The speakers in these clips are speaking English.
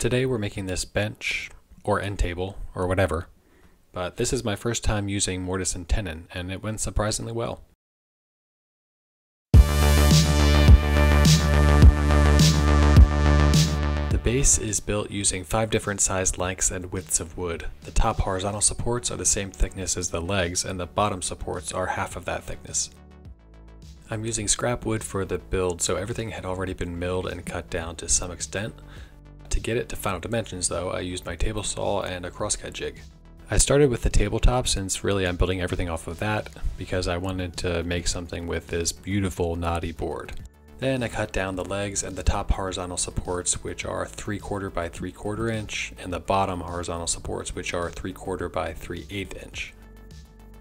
Today we're making this bench, or end table, or whatever, but this is my first time using mortise and tenon, and it went surprisingly well. The base is built using 5 different sized lengths and widths of wood. The top horizontal supports are the same thickness as the legs, and the bottom supports are half of that thickness. I'm using scrap wood for the build, so everything had already been milled and cut down to some extent. To get it to final dimensions though, I used my table saw and a crosscut jig. I started with the tabletop since really I'm building everything off of that because I wanted to make something with this beautiful knotty board. Then I cut down the legs and the top horizontal supports, which are 3/4 by 3/4 inch, and the bottom horizontal supports, which are 3/4 by 3/8 inch.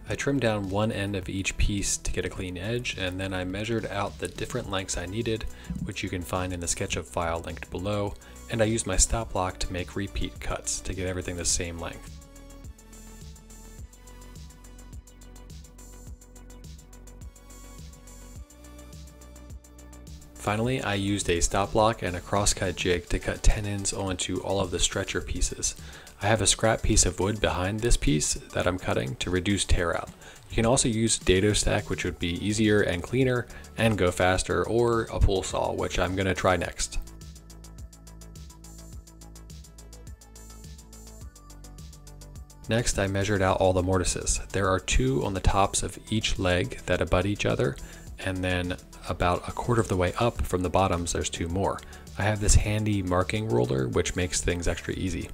I trimmed down one end of each piece to get a clean edge, and then I measured out the different lengths I needed, which you can find in the SketchUp file linked below, and I used my stop block to make repeat cuts to get everything the same length. Finally, I used a stop block and a crosscut jig to cut tenons onto all of the stretcher pieces. I have a scrap piece of wood behind this piece that I'm cutting to reduce tear out. You can also use dado stack, which would be easier and cleaner and go faster, or a pull saw, which I'm going to try next. Next, I measured out all the mortises. There are 2 on the tops of each leg that abut each other, and then about 1/4 of the way up from the bottoms there's 2 more. I have this handy marking ruler which makes things extra easy.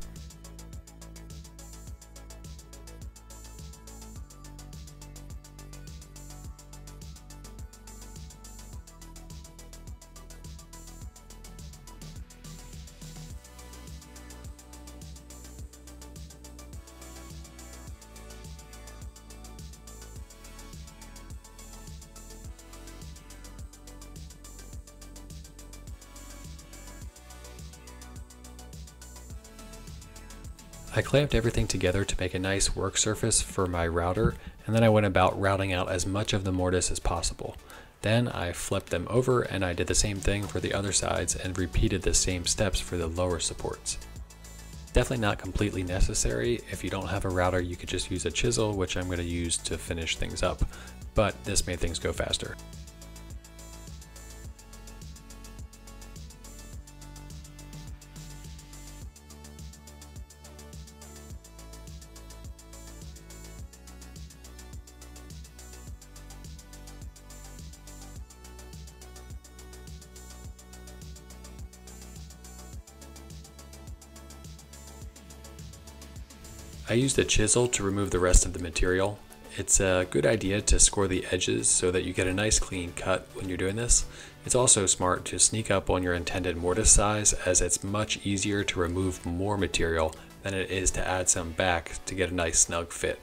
I clamped everything together to make a nice work surface for my router, and then I went about routing out as much of the mortise as possible. Then I flipped them over and I did the same thing for the other sides and repeated the same steps for the lower supports. Definitely not completely necessary. If you don't have a router, you could just use a chisel, which I'm going to use to finish things up, but this made things go faster. I used a chisel to remove the rest of the material. It's a good idea to score the edges so that you get a nice clean cut when you're doing this. It's also smart to sneak up on your intended mortise size, as it's much easier to remove more material than it is to add some back to get a nice snug fit.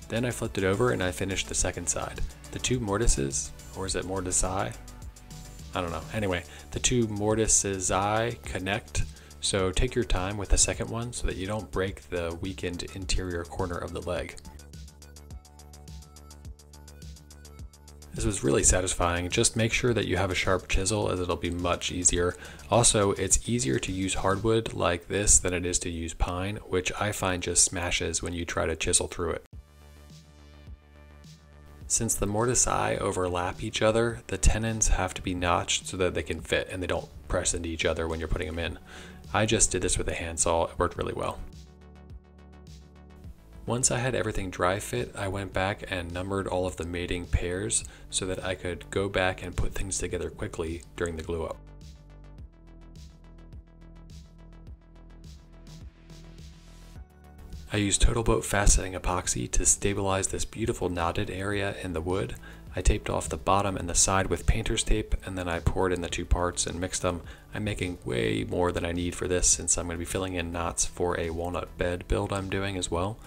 Then I flipped it over and I finished the second side. The 2 mortises, or is it mortisi? I don't know. Anyway, the 2 mortisi connect, so take your time with the second one so that you don't break the weakened interior corner of the leg. This was really satisfying. Just make sure that you have a sharp chisel, as it'll be much easier. Also, it's easier to use hardwood like this than it is to use pine, which I find just smashes when you try to chisel through it. Since the mortisi overlap each other, the tenons have to be notched so that they can fit and they don't press into each other when you're putting them in. I just did this with a handsaw. It worked really well. Once I had everything dry fit, I went back and numbered all of the mating pairs so that I could go back and put things together quickly during the glue up. I used TotalBoat fast setting epoxy to stabilize this beautiful knotted area in the wood. I taped off the bottom and the side with painter's tape, and then I poured in the 2 parts and mixed them. I'm making way more than I need for this since I'm going to be filling in knots for a walnut bed build I'm doing as well.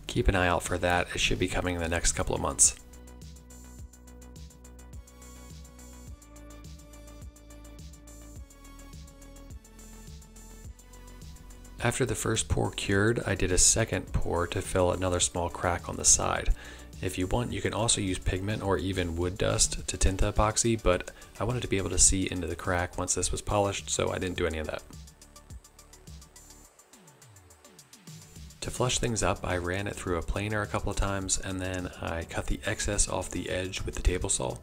Keep an eye out for that. It should be coming in the next couple of months. After the first pour cured, I did a second pour to fill another small crack on the side. If you want, you can also use pigment or even wood dust to tint the epoxy, but I wanted to be able to see into the crack once this was polished, so I didn't do any of that. To flush things up, I ran it through a planer a couple of times, and then I cut the excess off the edge with the table saw.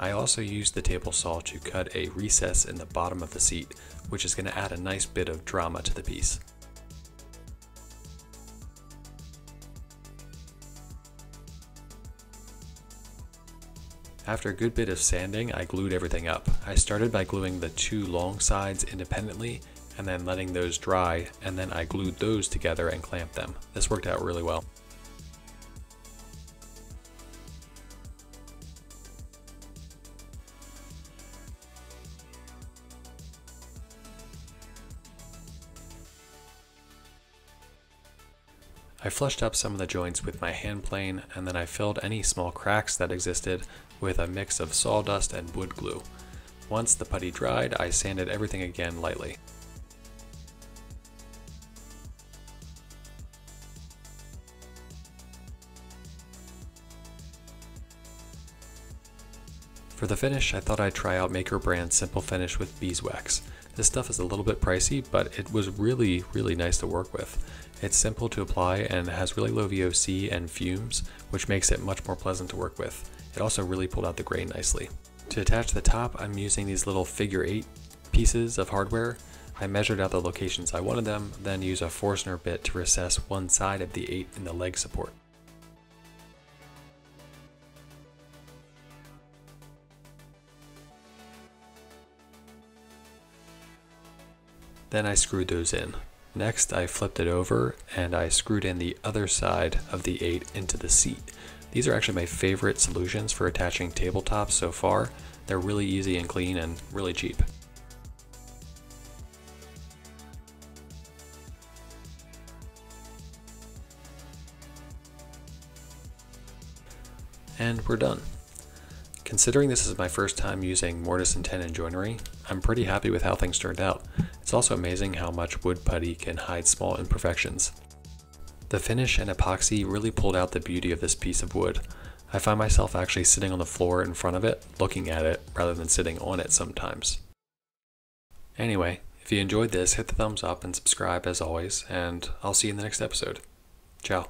I also used the table saw to cut a recess in the bottom of the seat, which is going to add a nice bit of drama to the piece. After a good bit of sanding, I glued everything up. I started by gluing the two long sides independently and then letting those dry, and then I glued those together and clamped them. This worked out really well. I flushed up some of the joints with my hand plane, and then I filled any small cracks that existed with a mix of sawdust and wood glue. Once the putty dried, I sanded everything again lightly. For the finish, I thought I'd try out Maker Brand's Simple Finish with beeswax. This stuff is a little bit pricey, but it was really nice to work with. It's simple to apply and has really low VOC and fumes, which makes it much more pleasant to work with. It also really pulled out the grain nicely. To attach the top, I'm using these little figure 8 pieces of hardware. I measured out the locations I wanted them, then use a Forstner bit to recess one side of the 8 in the leg support. Then I screwed those in. Next, I flipped it over and I screwed in the other side of the 8 into the seat. These are actually my favorite solutions for attaching tabletops so far. They're really easy and clean and really cheap. And we're done. Considering this is my first time using Mortise and Tenon joinery, I'm pretty happy with how things turned out. It's also amazing how much wood putty can hide small imperfections. The finish and epoxy really pulled out the beauty of this piece of wood. I find myself actually sitting on the floor in front of it, looking at it, rather than sitting on it sometimes. Anyway, if you enjoyed this, hit the thumbs up and subscribe as always, and I'll see you in the next episode. Ciao.